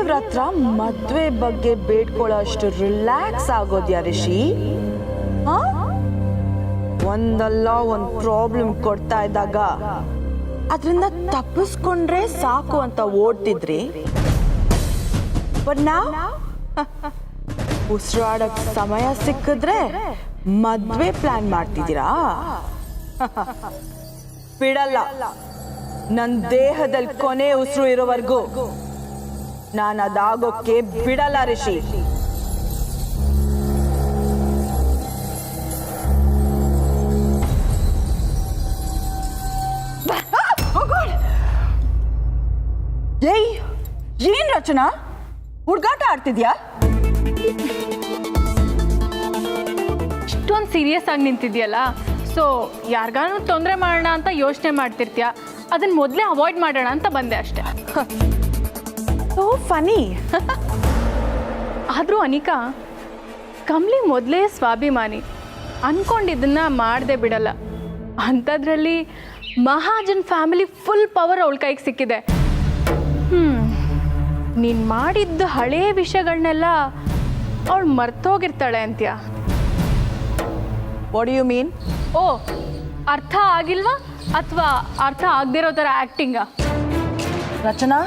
ದೇವ್ರ ಹತ್ರ ಮದ್ವೆ ಬಗ್ಗೆ ಬೇಡ್ಕೊಳ್ಳೋ ಅಷ್ಟು ರಿಲ್ಯಾಕ್ಸ್ ಆಗೋದ್ಯಾ ರಿಷಿ? ಒಂದಲ್ಲ ಒಂದು ಪ್ರಾಬ್ಲಮ್ ಕೊಡ್ತಾ ಇದ್ದಾಗ ಅದರಿಂದ ತಪ್ಪಿಸ್ಕೊಂಡ್ರೆ ಸಾಕು ಅಂತ ಓಡ್ತಿದ್ರಿ. ಬಟ್ ನಾವ್ ಉಸಿರಾಡಕ್ ಸಮಯ ಸಿಕ್ಕಿದ್ರೆ ಮದ್ವೆ ಪ್ಲಾನ್ ಮಾಡ್ತಿದ್ದೀರಾ? ಬಿಡಲ್ಲ. ನನ್ನ ದೇಹದಲ್ಲಿ ಕೊನೆ ಉಸಿರು ಇರೋವರೆಗೂ ನಾನು ಅದಾಗೋಕ್ಕೆ ಬಿಡಲ್ಲ ರಿಷಿ. ಏಯ್, ಏನ್ ರಚನಾ, ಹುಡುಗಾಟ ಆಡ್ತಿದ್ಯಾ? ಇಷ್ಟೊಂದು ಸೀರಿಯಸ್ ಆಗಿ ನಿಂತಿದ್ಯಲ್ಲ, ಸೊ ಯಾರಿಗಾನು ತೊಂದರೆ ಮಾಡೋಣ ಅಂತ ಯೋಚನೆ ಮಾಡ್ತಿರ್ತೀಯ, ಅದನ್ನ ಮೊದಲೇ ಅವಾಯ್ಡ್ ಮಾಡೋಣ ಅಂತ ಬಂದೆ ಅಷ್ಟೇ. ಓ ಫನಿ. ಆದರೂ ಅನಿಕಾ, ಕಮಲಿ ಮೊದಲೇ ಸ್ವಾಭಿಮಾನಿ, ಅನ್ಕೊಂಡಿದ್ದನ್ನ ಮಾಡದೆ ಬಿಡಲ್ಲ. ಅಂಥದ್ರಲ್ಲಿ ಮಹಾಜನ್ ಫ್ಯಾಮಿಲಿ ಫುಲ್ ಪವರ್ ಅವಳ ಕೈಗೆ ಸಿಕ್ಕಿದೆ. ನೀನು ಮಾಡಿದ್ದ ಹಳೇ ವಿಷಯಗಳನ್ನೆಲ್ಲ ಅವಳು ಮರ್ತೋಗಿರ್ತಾಳೆ ಅಂತ್ಯ. What do you mean? Oh, ಅರ್ಥ ಆಗಿಲ್ವಾ ಅಥವಾ ಅರ್ಥ ಆಗದಿರೋ ಥರ ಆ್ಯಕ್ಟಿಂಗಾ? ರಚನಾ,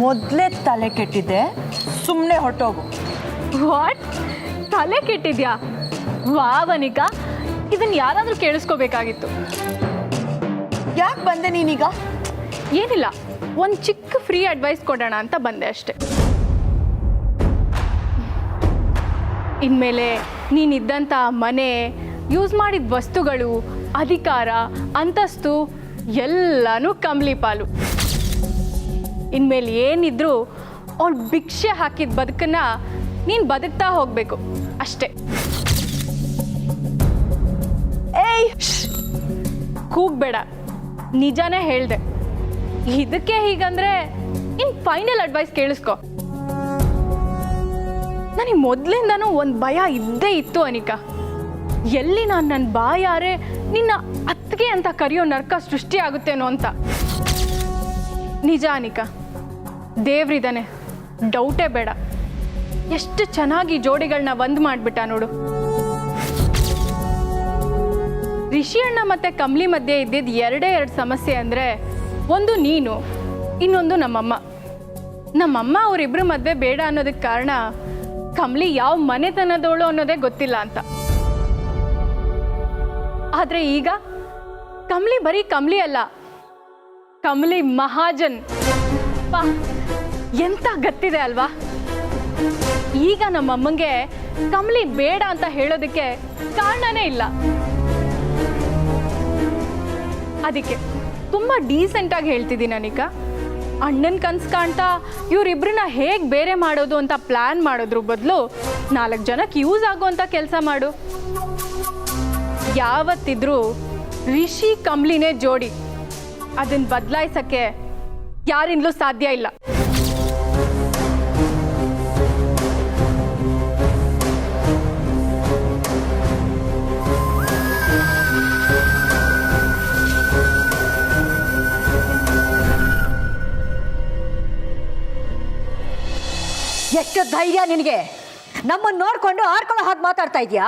ಮೊದಲೇ ತಲೆ ಕೆಟ್ಟಿದ್ದೆ, ಸುಮ್ಮನೆ ಹೊಟ್ಟೋಗು. ವಾಟ್? ತಲೆ ಕೆಟ್ಟಿದ್ಯಾ? ವಾವನಿಕಾ, ಇದನ್ನ ಯಾರಾದರೂ ಕೇಳಿಸ್ಕೋಬೇಕಾಗಿತ್ತು. ಯಾಕೆ ಬಂದೆ ನೀನೀಗ? ಏನಿಲ್ಲ, ಒಂದು ಚಿಕ್ಕ ಫ್ರೀ ಅಡ್ವೈಸ್ ಕೊಡೋಣ ಅಂತ ಬಂದೆ ಅಷ್ಟೆ. ಇನ್ಮೇಲೆ ನೀನಿದ್ದಂಥ ಮನೆ, ಯೂಸ್ ಮಾಡಿದ ವಸ್ತುಗಳು, ಅಧಿಕಾರ, ಅಂತಸ್ತು ಎಲ್ಲನೂ ಕಮಲಿ ಪಾಲು. ಇನ್ಮೇಲೆ ಏನಿದ್ರು ಅವಳು ಭಿಕ್ಷೆ ಹಾಕಿದ ಬದುಕನ್ನ ನೀನು ಬದುಕ್ತಾ ಹೋಗಬೇಕು ಅಷ್ಟೇ. ಏಯ್, ಕೂಗ್ಬೇಡ, ನಿಜಾನೇ ಹೇಳ್ದೆ. ಇದಕ್ಕೆ ಹೀಗಂದ್ರೆ ಇನ್ ಫೈನಲ್ ಅಡ್ವೈಸ್ ಕೇಳಿಸ್ಕೊ. ನನಗೆ ಮೊದಲಿಂದನೂ ಒಂದು ಭಯ ಇದ್ದೇ ಇತ್ತು ಅನಿಕಾ. ಎಲ್ಲಿ ನಾನು ನನ್ನ ಬಾಯಾರೆ ನಿನ್ನ ಅತ್ತಿಗೆ ಅಂತ ಕರೆಯೋ ನರ್ಕ ಸೃಷ್ಟಿ ಆಗುತ್ತೇನೋ ಅಂತ. ನಿಜ ಅನಿಕಾ, ದೇವ್ರಿದ್ದಾನೆ, ಡೌಟೇ ಬೇಡ. ಎಷ್ಟು ಚೆನ್ನಾಗಿ ಜೋಡಿಗಳನ್ನ ಒಂದು ಮಾಡಿಬಿಟ್ಟ ನೋಡು. ರಿಷಿ ಅಣ್ಣ ಮತ್ತೆ ಕಮಲಿ ಮಧ್ಯೆ ಇದ್ದಿದ್ದು ಎರಡೇ ಎರಡು ಸಮಸ್ಯೆ ಅಂದರೆ, ಒಂದು ನೀನು, ಇನ್ನೊಂದು ನಮ್ಮಮ್ಮ. ನಮ್ಮಮ್ಮ ಅವರಿಬ್ಬರ ಮದುವೆ ಬೇಡ ಅನ್ನೋದಕ್ಕೆ ಕಾರಣ ಕಮಲಿ ಯಾವ ಮನೆತನದವಳು ಅನ್ನೋದೇ ಗೊತ್ತಿಲ್ಲ ಅಂತ. ಆದರೆ ಈಗ ಕಮಲಿ ಬರೀ ಕಮಲಿ ಅಲ್ಲ, ಕಮಲಿ ಮಹಾಜನ್. ಎಂತ ಗತ್ತಿದೆ ಅಲ್ವಾ? ಈಗ ನಮ್ಮಮ್ಮಂಗೆ ಕಮಲಿ ಬೇಡ ಅಂತ ಹೇಳೋದಕ್ಕೆ ಕಾರಣನೇ ಇಲ್ಲ. ಅದಕ್ಕೆ ತುಂಬ ಡೀಸೆಂಟಾಗಿ ಹೇಳ್ತಿದ್ದೀನಿ ಅನಿಕಾ. ಅಣ್ಣನ ಕನ್ಸು ಕಾಣ್ತಾ ಇವರಿಬ್ಬರನ್ನ ಹೇಗೆ ಬೇರೆ ಮಾಡೋದು ಅಂತ ಪ್ಲ್ಯಾನ್ ಮಾಡೋದ್ರ ಬದಲು 4 ಜನಕ್ಕೆ ಯೂಸ್ ಆಗುವಂಥ ಕೆಲಸ ಮಾಡು. ಯಾವತ್ತಿದ್ರೂ ರಿಷಿ ಕಮಲಿನೇ ಜೋಡಿ. ಅದನ್ನು ಬದಲಾಯಿಸೋಕ್ಕೆ ಯಾರಿಂದಲೂ ಸಾಧ್ಯ ಇಲ್ಲ. ಎಷ್ಟು ಧೈರ್ಯ ನಿನಗೆ? ನಮ್ಮನ್ನು ನೋಡ್ಕೊಂಡು ಆಡ್ಕೊಳ್ಳೋ ಹಾಗೆ ಮಾತಾಡ್ತಾ ಇದೆಯಾ?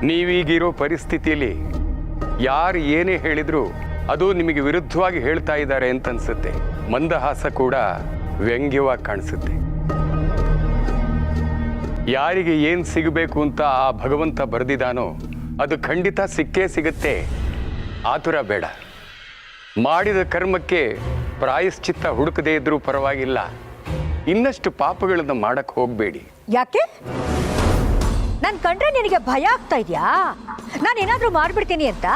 ನೀವೀಗಿರೋ ಪರಿಸ್ಥಿತಿಯಲ್ಲಿ ಯಾರು ಏನೇ ಹೇಳಿದ್ರು ಅದು ನಿಮಗೆ ವಿರುದ್ಧವಾಗಿ ಹೇಳ್ತಾ ಇದ್ದಾರೆ ಅಂತ ಅನ್ಸುತ್ತೆ. ಮಂದಹಾಸ ಕೂಡ ವ್ಯಂಗ್ಯವಾಗಿ ಕಾಣಿಸುತ್ತೆ. ಯಾರಿಗೆ ಏನು ಸಿಗಬೇಕು ಅಂತ ಆ ಭಗವಂತ ಬರೆದಿದ್ದಾನೋ ಅದು ಖಂಡಿತ ಸಿಕ್ಕೇ ಸಿಗುತ್ತೆ. ಆತುರ ಬೇಡ. ಮಾಡಿದ ಕರ್ಮಕ್ಕೆ ಪ್ರಾಯಶ್ಚಿತ್ತ ಹುಡುಕದೇ ಇದ್ರೂ ಪರವಾಗಿಲ್ಲ. ಇನ್ನಷ್ಟು ಪಾಪಗಳನ್ನು ಮಾಡಕ್ಕೆ ಹೋಗಬೇಡಿ. ಯಾಕೆ? ನಾನು ಕಂಡ್ರೆ ನಿನಗೆ ಭಯ ಆಗ್ತಾ ಇದೆಯಾ? ನಾನು ಏನಾದರೂ ಮಾಡಿಬಿಡ್ತೀನಿ ಅಂತ?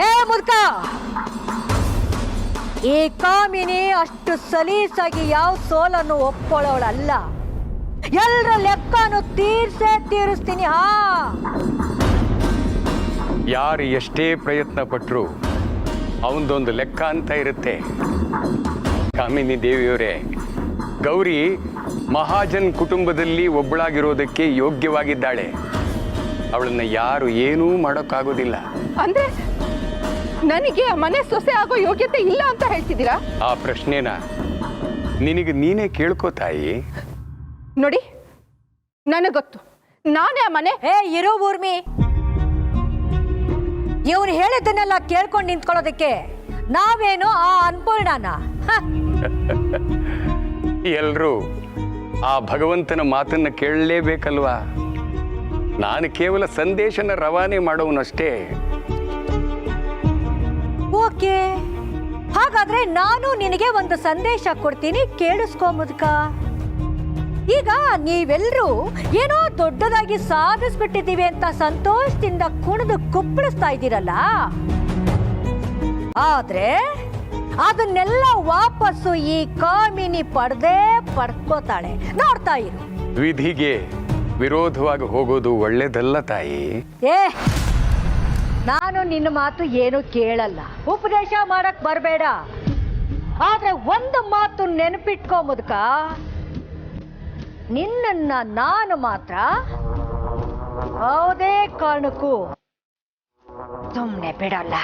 ಏ ಮುದ್ಕ, ಈ ಕಾಮಿನಿ ಅಷ್ಟು ಸಲೀಸಾಗಿ ಯಾವ ಸೋಲನ್ನು ಒಪ್ಕೊಳ್ಳೋಳಲ್ಲ. ಎಲ್ಲರ ಲೆಕ್ಕನು ತೀರಿಸ್ತೀನಿ. ಯಾರು ಎಷ್ಟೇ ಪ್ರಯತ್ನ ಪಟ್ಟರು ಅವನದೊಂದು ಲೆಕ್ಕ ಅಂತ ಇರುತ್ತೆ. ಕಾಮಿನಿ ದೇವಿಯವರೇ, ಗೌರಿ ಮಹಾಜನ್ ಕುಟುಂಬದಲ್ಲಿ ಒಬ್ಬಳಾಗಿರೋದಕ್ಕೆ ಯೋಗ್ಯವಾಗಿದ್ದಾಳೆ. ಅವಳನ್ನು ಯಾರು ಏನೂ ಮಾಡೋಕ್ಕಾಗೋದಿಲ್ಲ. ಅಂದ್ರೆ ನನಗೆ ಆ ಮನೆ ಸೊಸೆ ಆಗೋ ಯೋಗ್ಯತೆ ಇಲ್ಲ ಅಂತ ಹೇಳ್ತಿದ್ದೀರಾ? ಆ ಪ್ರಶ್ನೆನ ನಿನಗೆ ನೀನೇ ಕೇಳ್ಕೋ ತಾಯಿ. ನೋಡಿ, ನನಗೆ ಗೊತ್ತು, ನಾನೇ ಆ ಮನೆ. ಇರೋ ಊರ್ಮಿ, ಇವನು ಹೇಳಿದ್ದನ್ನೆಲ್ಲ ಕೇಳ್ಕೊಂಡು ನಿಂತ್ಕೊಳ್ಳೋದಕ್ಕೆ ನಾವೇನು ಆ ಅನ್ಪೂರ್ಣನ? ಎಲ್ರೂ ಆ ಭಗವಂತನ ಮಾತನ್ನ ಕೇಳಲೇಬೇಕಲ್ವಾ? ನಾನು ಕೇವಲ ಸಂದೇಶನ ರವಾನೆ ಮಾಡೋನಷ್ಟೇ. ಓಕೆ, ಹಾಗಾದ್ರೆ ನಾನು ನಿನಗೆ ಒಂದು ಸಂದೇಶ ಕೊಡ್ತೀನಿ, ಕೇಳಿಸ್ಕೊ ಮುದುಕ. ಈಗ ನೀವೆಲ್ಲರೂ ಏನೋ ದೊಡ್ಡದಾಗಿ ಸಾಧಿಸ್ಬಿಟ್ಟಿದ್ದೀವಿ ಅಂತ ಸಂತೋಷದಿಂದ ಕುಣಿದು ಕುಪ್ಪಳಿಸ್ತಾ ಇದ್ದೀರಲ್ಲ, ಆದ್ರೆ ಅದನ್ನೆಲ್ಲ ವಾಪಸ್ಸು ಈ ಕಾಮಿನಿ ಪಡ್ಕೋತಾಳೆ, ನೋಡ್ತಾ ಇರು. ವಿಧಿಗೆ ವಿರೋಧವಾಗಿ ಹೋಗೋದು ಒಳ್ಳೇದಲ್ಲ ತಾಯಿ. ನಾನು ನಿನ್ನ ಮಾತು ಏನು ಕೇಳಲ್ಲ, ಉಪದೇಶ ಮಾಡಕ್ ಬರಬೇಡ. ಆದ್ರೆ ಒಂದು ಮಾತು ನೆನಪಿಟ್ಕೋ ಮುದುಕ, ನಿನ್ನನ್ನ ನಾನು ಮಾತ್ರ ಯಾವುದೇ ಕಾರಣಕ್ಕೂ ಸುಮ್ಮನೆ ಬಿಡಲ್ಲ.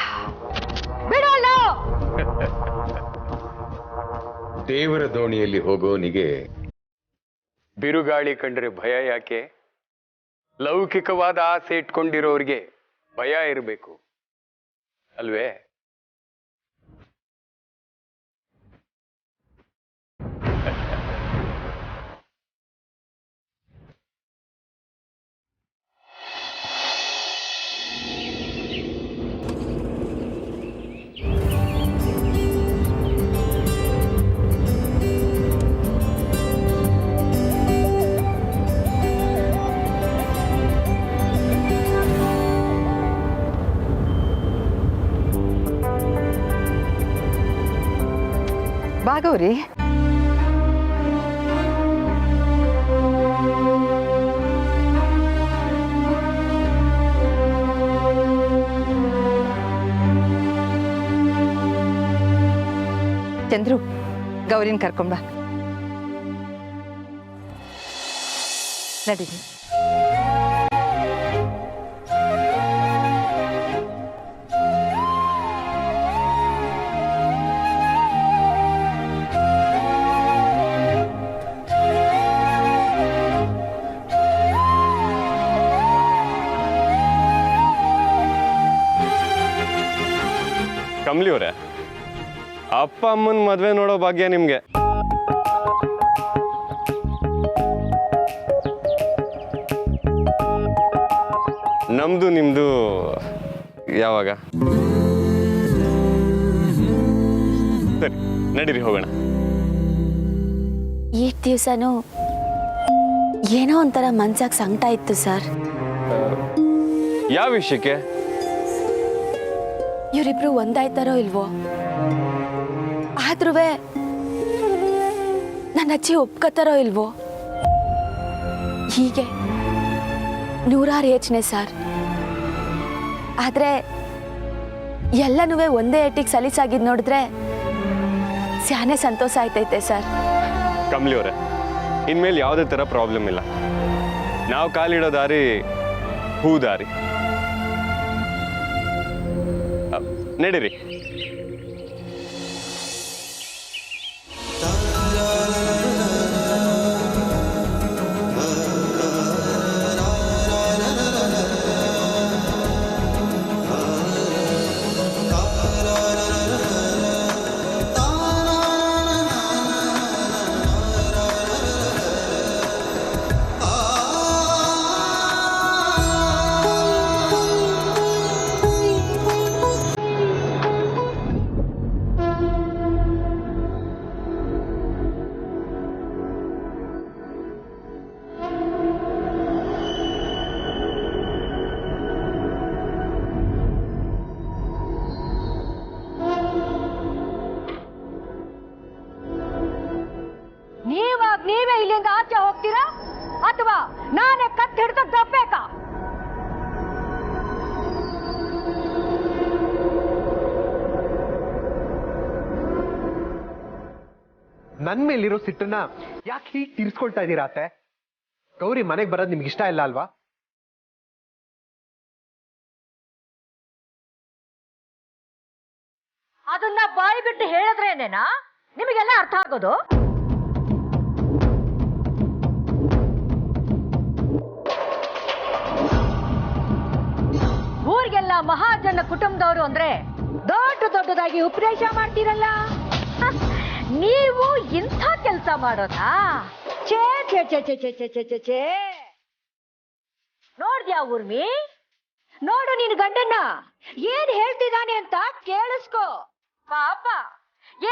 ದೇವರ ದೋಣಿಯಲ್ಲಿ ಹೋಗೋನಿಗೆ ಬಿರುಗಾಳಿ ಕಂಡ್ರೆ ಭಯ ಯಾಕೆ? ಲೌಕಿಕವಾದ ಆಸೆ ಇಟ್ಕೊಂಡಿರೋರಿಗೆ ಭಯ ಇರಬೇಕು ಅಲ್ವೇ? ಬಾಗೌರಿ, ಚಂದ್ರು, ಗೌರಿನ ಕರ್ಕೊಂಬ. ನಡೀರಿ. ಕಮಲಿ ಅವರೇ, ಅಪ್ಪ ಅಮ್ಮನ ಮದುವೆ ನೋಡೋ ಭಾಗ್ಯ ನಿಮಗೆ. ನಮ್ದು ನಿಮ್ದು ಯಾವಾಗ? ಸರಿ, ನಡೀರಿ ಹೋಗೋಣ. ಈ ದಿವಸನೂ ಏನೋ ಒಂಥರ ಮನ್ಸಾಗ ಸಂಕಟ ಇತ್ತು ಸರ್. ಯಾವ ವಿಷಯಕ್ಕೆ? ಇವರಿಬ್ರು ಒಂದಾಯ್ತಾರೋ ಇಲ್ವೋ, ಆದ್ರೂ ನನ್ನ ಅಜ್ಜಿ ಒಪ್ಕೋತಾರೋ ಇಲ್ವೋ, ಹೀಗೆ ನೂರಾರು ಯೋಚನೆ ಸರ್. ಆದ್ರೆ ಎಲ್ಲನೂ ಒಂದೇ ಏಟಿಗೆ ಸಲೀಸಾಗಿದ್ದು ನೋಡಿದ್ರೆ ಸ್ಯಾನೆ ಸಂತೋಷ ಆಯ್ತೈತೆ ಸರ್. ಕಮಲಿ ಅವರೇ, ಇನ್ಮೇಲೆ ಯಾವುದೇ ಥರ ಪ್ರಾಬ್ಲಮ್ ಇಲ್ಲ. ನಾವು ಕಾಲಿಡೋ ದಾರಿ ಹೂ ದಾರಿ. ನಡೀರಿ. ನೀವೇ ಇಲ್ಲಿಂದ ಆಚೆ ಹೋಗ್ತೀರಾ ಅಥವಾ ನಾನೇ ಕತ್ ಹಿಡಿದು ದಬ್ಬೇಕಾ? ನನ್ ಮೇಲಿರೋ ಸಿಟ್ಟನ್ನ ಯಾಕೆ ಹೀಗೆ ತೀರ್ಸ್ಕೊಳ್ತಾ ಇದ್ದೀರಾ ಅತ್ತೆ? ಗೌರಿ ಮನೆಗೆ ಬರೋದು ನಿಮ್ಗೆ ಇಷ್ಟ ಇಲ್ಲ ಅಲ್ವಾ? ಅದನ್ನ ಬಾಯಿ ಬಿಟ್ಟು ಹೇಳಿದ್ರೇನೇನಾ ನಿಮಗೆಲ್ಲ ಅರ್ಥ ಆಗೋದು? ಊರಿಗೆಲ್ಲ ಮಹಾಜನ ಕುಟುಂಬದವರು ಅಂದ್ರೆ ದೊಡ್ಡದಾಗಿ ಉಪದೇಶ ಮಾಡ್ತೀರಲ್ಲ, ನೀವು ಇಂಥ ಕೆಲಸ ಮಾಡೋದಾ? ಛೇ ಛೇ ಛೇ ಛೇ ಛೇ ಛೇ ಛೇ ಛೇ ಛೇ. ನೋಡ್ದ್ಯಾ ಊರ್ಮಿ? ನೋಡು ನಿನ್ ಗಂಡನ್ನ ಏನ್ ಹೇಳ್ತಿದ್ದಾನೆ ಅಂತ ಕೇಳಿಸ್ಕೊ. ಪಾಪ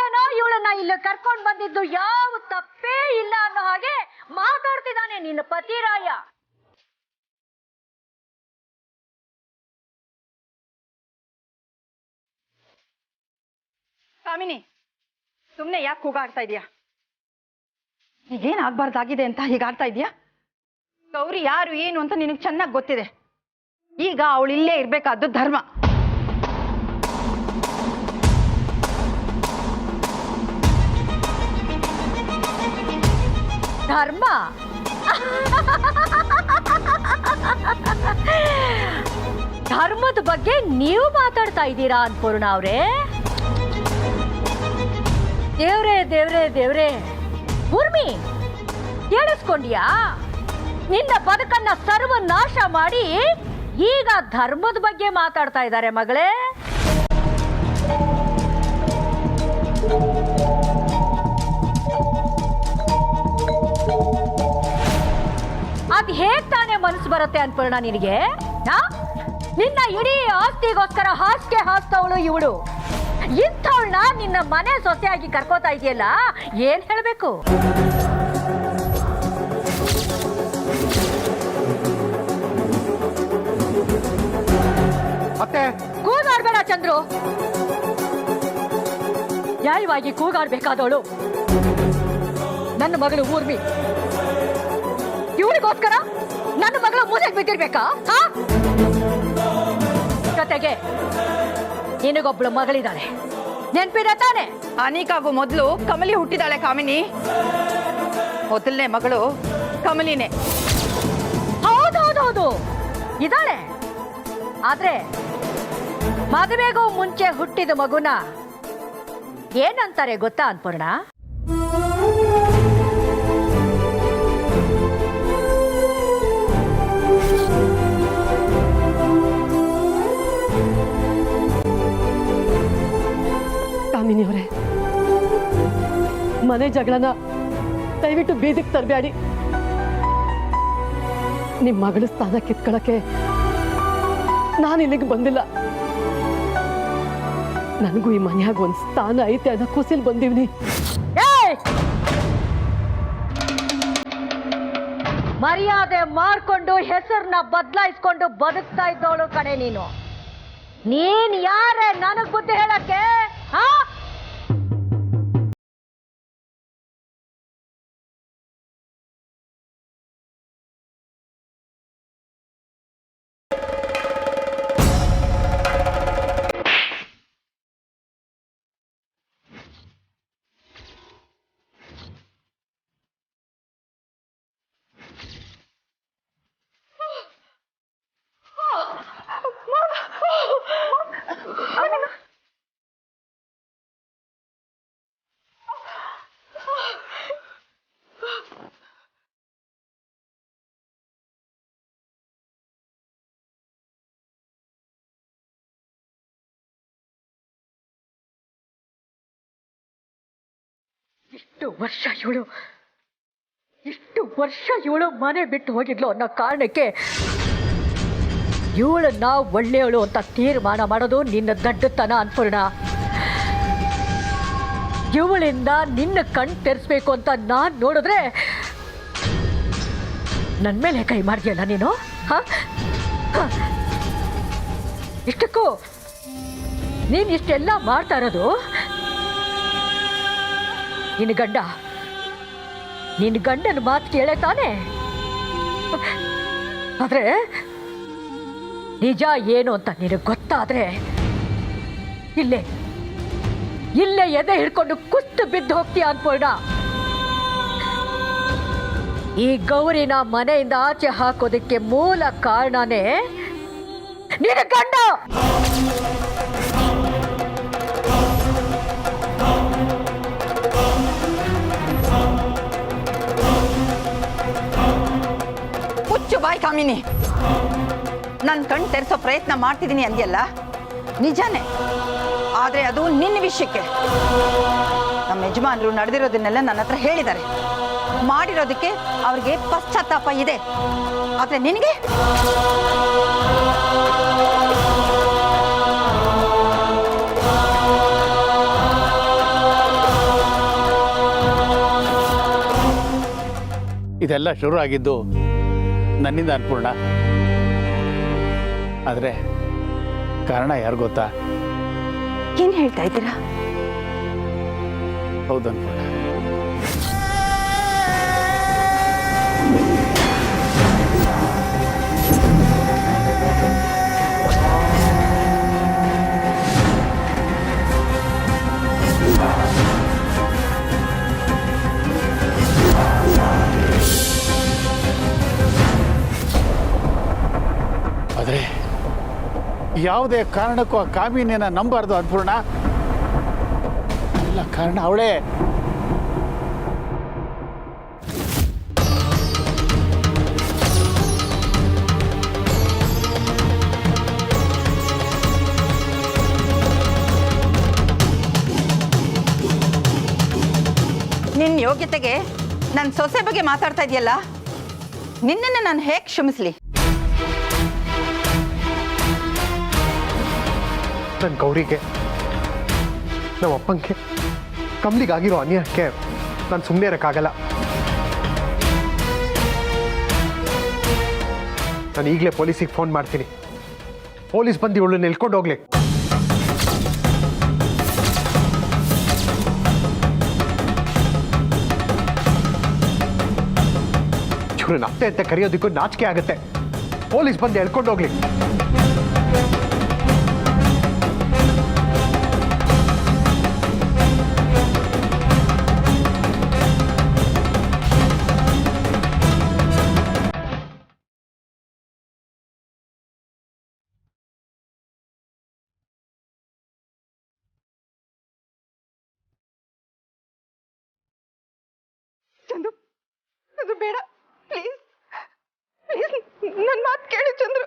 ಏನೋ ಇವಳನ್ನ ಇಲ್ಲಿ ಕರ್ಕೊಂಡ್ ಬಂದಿದ್ದು ಯಾವ ತಪ್ಪೇ ಇಲ್ಲ ಅನ್ನೋ ಹಾಗೆ ಮಾತಾಡ್ತಿದ್ದಾನೆ ನಿನ್ನ ಪತಿರಾಯ. ಕಾಮಿನಿ, ಸುಮ್ಮನೆ ಯಾಕೆ ಕೂಗಾಡ್ತಾ ಇದೀಯಾ? ಈಗೇನ್ ಆಗ್ಬಾರ್ದಾಗಿದೆ ಅಂತ ಹೀಗಾಡ್ತಾ ಇದೀಯಾ? ಗೌರಿ ಯಾರು ಏನು ಅಂತ ನಿನಗೆ ಚೆನ್ನಾಗಿ ಗೊತ್ತಿದೆ. ಈಗ ಅವಳು ಇಲ್ಲೇ ಇರ್ಬೇಕಾದ್ದು ಧರ್ಮ. ಧರ್ಮ? ಧರ್ಮದ ಬಗ್ಗೆ ನೀವು ಮಾತಾಡ್ತಾ ಇದ್ದೀರಾ ಅನ್ಪೂರ್ಣ ಅವ್ರೆ? ದೇವ್ರೇ ದೇವ್ರೇ ದೇವ್ರೇ, ಊರ್ಮಿ ಕೇಳಿಸ್ಕೊಂಡ್ಯಾ? ನಿನ್ನ ಬದುಕನ್ನ ಸರ್ವನಾಶ ಮಾಡಿ ಈಗ ಧರ್ಮದ ಬಗ್ಗೆ ಮಾತಾಡ್ತಾ ಇದ್ದಾರೆ ಮಗಳೇ. ಅದ್ ಹೇಗ್ ತಾನೇ ಮನಸ್ಸು ಬರುತ್ತೆ ಅನ್ಪೂರ್ಣ ನಿನಗೆ? ನಿನ್ನ ಇಡೀ ಆಸ್ತಿಗೋಸ್ಕರ ಹಾಸಿಗೆ ಹಾಕ್ತವಳು ಇವಳು. ಇಂಥವಳನ್ನ ನಿನ್ನ ಮನೆ ಸೊಸೆಯಾಗಿ ಕರ್ಕೋತಾ ಇದೆಯಲ್ಲ, ಏನ್ ಹೇಳ್ಬೇಕು? ಕೂಗಾಡ್ಬೇಡ ಚಂದ್ರು. ನ್ಯಾಯವಾಗಿ ಕೂಗಾಡ್ಬೇಕಾದವಳು ನನ್ನ ಮಗಳು ಊರ್ಮಿ. ಇವಳಿಗೋಸ್ಕರ ನನ್ನ ಮಗಳು ಮೂಲೆಗೆ ಬಿದ್ದಿರ್ಬೇಕಾ? ಜೊತೆಗೆ ನಿನಗೊಬ್ಳು ಮಗಳಿದ್ದಾಳೆ, ನೆನ್ಪಿದೆ ತಾನೆ? ಅನಿಕಾಗೂ ಮೊದಲು ಕಮಲಿ ಹುಟ್ಟಿದಾಳೆ ಕಾಮಿನಿ. ಮೊದಲನೇ ಮಗಳು ಕಮಲಿನೇ. ಹೌದೌದೌದು ಇದ್ದಾಳೆ. ಆದ್ರೆ ಮದುವೆಗೂ ಮುಂಚೆ ಹುಟ್ಟಿದ ಮಗುನ ಏನಂತಾರೆ ಗೊತ್ತಾ ಅನ್ಪೂರ್ಣ? ಕಾಮಿನಿಯವರೇ, ಮನೆ ಜಗಳನ ದಯವಿಟ್ಟು ಬೀದಿಗೆ ತರಬೇಡಿ. ನಿಮ್ಮ ಮಗಳ ಸ್ಥಾನ ಕಿತ್ಕೊಳ್ಳಕ್ಕೆ ನಾನು ಇಲ್ಲಿಗೆ ಬಂದಿಲ್ಲ. ನನಗೂ ಈ ಮನ್ಯಾಗ ಒಂದು ಸ್ಥಾನ ಐತೆ ಅನ್ನೋ ಖುಷಿಲ್ ಬಂದೀವ್ನಿ. ಮರ್ಯಾದೆ ಮಾಡ್ಕೊಂಡು ಹೆಸರನ್ನ ಬದಲಾಯಿಸ್ಕೊಂಡು ಬದುಕ್ತಾ ಇದ್ದವಳು ಕಡೆ ನೀನು. ನೀನ್ ಯಾರೇ ನನಗ್ ಬುದ್ಧಿ ಹೇಳಕ್ಕೆ? ಇಷ್ಟು ವರ್ಷ ಇವಳು ಮನೆ ಬಿಟ್ಟು ಹೋಗಿದ್ಲು ಅನ್ನೋ ಕಾರಣಕ್ಕೆ ಇವಳನ್ನ ಒಳ್ಳೆಯವಳು ಅಂತ ತೀರ್ಮಾನ ಮಾಡೋದು ನಿನ್ನ ದಡ್ಡತನ ಅನ್ಪೂರ್ಣ. ಇವಳಿಂದ ನಿನ್ನ ಕಣ್ ತೆರೆಸ್ಬೇಕು ಅಂತ ನಾನ್ ನೋಡಿದ್ರೆ ನನ್ ಮೇಲೆ ಕೈ ಮಾಡ್ತೀಯಲ್ಲ ನೀನು? ಇಷ್ಟಕ್ಕೂ ನೀನ್ ಇಷ್ಟೆಲ್ಲ ಮಾಡ್ತಾ ಇರೋದು ನಿನ್ನ ಗಂಡನ ಮಾತು ಕೇಳೇ ತಾನೆ? ಆದ್ರೆ ನಿಜ ಏನು ಅಂತ ನಿನಗೆ ಗೊತ್ತಾದ್ರೆ ಇಲ್ಲೇ ಎದೆ ಹಿಡ್ಕೊಂಡು ಕುಸ್ತು ಬಿದ್ದು ಹೋಗ್ತೀಯ ಅನ್ಪೂರ್ಣ. ಈ ಗೌರಿನ ಮನೆಯಿಂದ ಆಚೆ ಹಾಕೋದಕ್ಕೆ ಮೂಲ ಕಾರಣನೇ ನಿನ್ನ ಗಂಡ. ಬಾಯ್ ಕಾಮಿನಿ. ನನ್ನ ಕಣ್ ತೆರೆಸೋ ಪ್ರಯತ್ನ ಮಾಡ್ತಿದ್ದೀನಿ ಅಂದ್ಯಲ್ಲ, ನಿಜಾನೇ. ಆದ್ರೆ ಅದು ನಿನ್ನ ವಿಷಯಕ್ಕೆ. ನಮ್ಮ ಯಜಮಾನರು ನಡೆದಿರೋದನ್ನೆಲ್ಲ ನನ್ನ ಹತ್ರ ಹೇಳಿದ್ದಾರೆ. ಮಾಡಿರೋದಕ್ಕೆ ಅವ್ರಿಗೆ ಪಶ್ಚಾತ್ತಾಪ ಇದೆ. ಆದ್ರೆ ನಿನಗೆ ಇದೆಲ್ಲ ಶುರು ಆಗಿದ್ದು ನನ್ನಿಂದ ಅನ್ಪೂರ್ಣ. ಆದರೆ ಕಾರಣ ಯಾರು ಗೊತ್ತಾ? ಏನ್ ಹೇಳ್ತಾ ಇದ್ದೀರಾ? ಹೌದು ಅನ್ಪೂರ್ಣ. ಆದರೆ ಯಾವುದೇ ಕಾರಣಕ್ಕೂ ಆ ಕಾಮಿನಿಯನ್ನ ನಂಬಾರ್ದು ಅನ್ಪೂರ್ಣ. ಎಲ್ಲ ಕಾರಣ ಅವಳೇ. ನಿನ್ನ ಯೋಗ್ಯತೆಗೆ ನನ್ನ ಸೊಸೆ ಬಗ್ಗೆ ಮಾತಾಡ್ತಾ ಇದೆಯಲ್ಲ, ನಿನ್ನನ್ನು ನಾನು ಹೇಗೆ ಕ್ಷಮಿಸ್ಲಿ? ನನ್ನ ಗೌರಿಗೆ, ನಮ್ಮ ಅಪ್ಪಂಗೆ, ಕಮಲಿಗಾಗಿರೋ ಅನ್ಯಾಯಕ್ಕೆ ನಾನು ಸುಮ್ಮನೆ ಇರೋಕ್ಕಾಗಲ್ಲ. ನಾನು ಈಗಲೇ ಪೊಲೀಸಿಗೆ ಫೋನ್ ಮಾಡ್ತೀನಿ. ಪೊಲೀಸ್ ಬಂದು ಇವಳನ್ನ ಎಳ್ಕೊಂಡು ಹೋಗ್ಲಿ. ಇವ್ರನ್ನ ಅತ್ತೆ ಅಂತ ಕರೆಯೋದಕ್ಕೂ ನಾಚಿಕೆ ಆಗುತ್ತೆ. ಪೊಲೀಸ್ ಬಂದು ಎಳ್ಕೊಂಡು ಹೋಗ್ಲಿ. ಚಂದ್ರು, ಅದು ಬೇಡ, ಪ್ಲೀಸ್ ಪ್ಲೀಸ್, ನನ್ನ ಮಾತು ಕೇಳಿ ಚಂದ್ರು.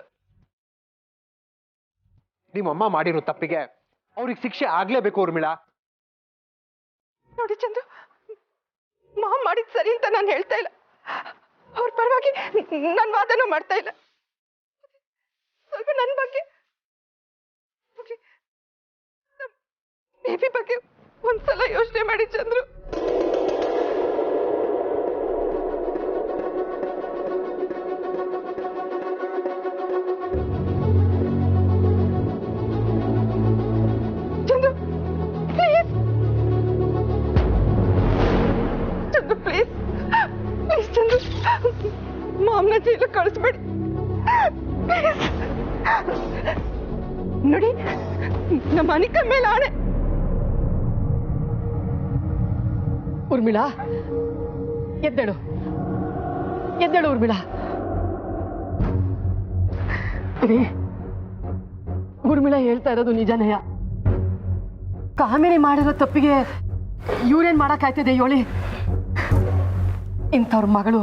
ನಿಮ್ಮಮ್ಮ ಮಾಡಿರೋ ತಪ್ಪಿಗೆ ಅವ್ರಿಗೆ ಶಿಕ್ಷೆ ಆಗ್ಲೇಬೇಕು ಊರ್ಮಿಳಾ. ನೋಡಿ ಚಂದ್ರು, ಮಾಮ್ ಮಾಡಿದ್ ಸರಿ ಅಂತ ನಾನು ಹೇಳ್ತಾ ಇಲ್ಲ. ಅವ್ರ ಪರವಾಗಿ ನನ್ನ ವಾದನೂ ಮಾಡ್ತಾ ಇಲ್ಲ. ಸ್ವಲ್ಪ ನನ್ನ ಬಗ್ಗೆ, ಬೇಬಿ ಬಗ್ಗೆ ಒಂದ್ಸಲ ಯೋಚನೆ ಮಾಡಿ Chandru. Chandru please, Chandru please please Chandru, ಮಾಮ್ನ ಜೈಲಿಗೆ ಕಳಿಸ್ಬೇಡಿ ಪ್ಲೀಸ್. ನೋಡಿ, ನಮ್ಮ ಅನಿಕ ಮೇಲೆ ಆಣೆ. ಊರ್ಮಿಳಾ, ಎದ್ದೇಳು ಎದ್ದೇಳು ಊರ್ಮಿಳಾ. ಊರ್ಮಿಳಾ ಹೇಳ್ತಾ ಇರೋದು ನಿಜನೇಯ. ಕಾಮಿನಿ ಮಾಡಿರೋ ತಪ್ಪಿಗೆ ಇವ್ರೇನ್ ಮಾಡಕ್ಕಾಯ್ತದೆ ಯೋಳಿ? ಇಂಥವ್ರ ಮಗಳು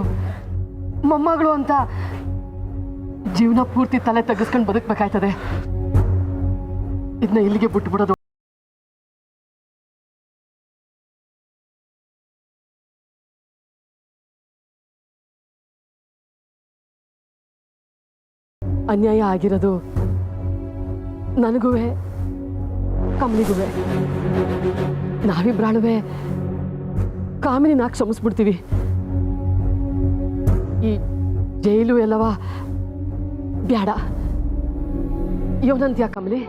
ಮೊಮ್ಮಗಳು ಅಂತ ಜೀವನ ಪೂರ್ತಿ ತಲೆ ತೆಗೆಸ್ಕೊಂಡು ಬದುಕಬೇಕಾಯ್ತದೆ. ಇದನ್ನ ಇಲ್ಲಿಗೆ ಬಿಟ್ಬಿಡೋದು. ಅನ್ಯಾಯ ಆಗಿರೋದು ನನಗುವೆ ಕಮಲಿಗುವೆ. ನಾವಿಬ್ರಾಳುವೆ ಕಾಮಿನಿನ ಕ್ಷಮಿಸ್ಬಿಡ್ತೀವಿ. ಈ ಜೈಲು ಎಲ್ಲವ ಬ್ಯಾಡ. ಇವನಂತ್ಯಾ ಕಮಲಿ?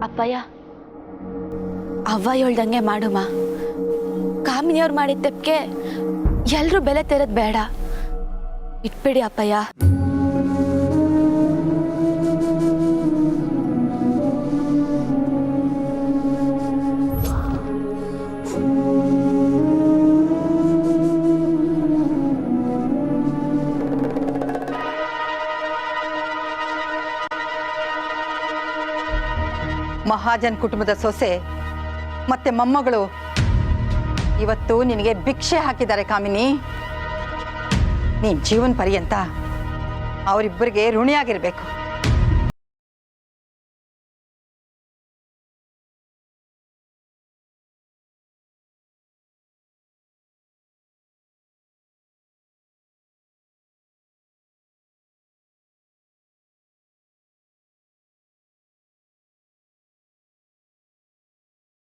ಅಪ್ಪಯ್ಯ, ಅವ್ವ ಹೇಳ್ದಂಗೆ ಮಾಡುಮ. ಕಾಮಿನಿಯವ್ರು ಮಾಡಿದ ತಪ್ಪಿಗೆ ಎಲ್ಲರೂ ಬೆಲೆ ತೆರದ್ ಬೇಡ. ಇಟ್ಬಿಡಿ ಅಪ್ಪಯ್ಯ. ಮಹಾಜನ್ ಕುಟುಂಬದ ಸೊಸೆ ಮತ್ತೆ ಮೊಮ್ಮಗಳು ಇವತ್ತು ನಿನಗೆ ಭಿಕ್ಷೆ ಹಾಕಿದ್ದಾರೆ ಕಾಮಿನಿ. ನೀನ್ ಜೀವನ ಪರ್ಯಂತ ಅವರಿಬ್ಬರಿಗೆ ಋಣಿಯಾಗಿರ್ಬೇಕು.